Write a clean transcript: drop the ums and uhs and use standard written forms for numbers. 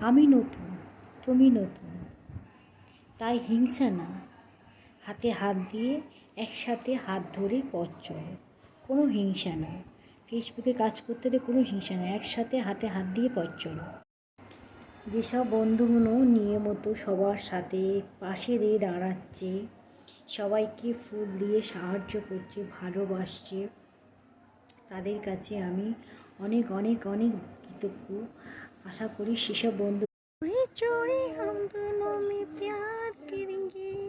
আমি নতুন, তুমি নতুন, তাই হিংসা না, হাতে হাত দিয়ে একসাথে হাত ধরে পথ চলো। কোনো হিংসা না, ফেসবুকে কাজ করতে হলে কোনো হিংসা না, একসাথে হাতে হাত দিয়ে পথ চলো। যেসব বন্ধুগুলো নিয়মিত সবার সাথে পাশে দিয়ে দাঁড়াচ্ছে, সবাইকে ফুল দিয়ে সাহায্য করছে, ভালোবাসছে, তাদের কাছে আমি অনেক অনেক অনেক কৃতজ্ঞ। আশা করি সেসব বন্ধু चोरी हम दोनों में प्यार करेंगे।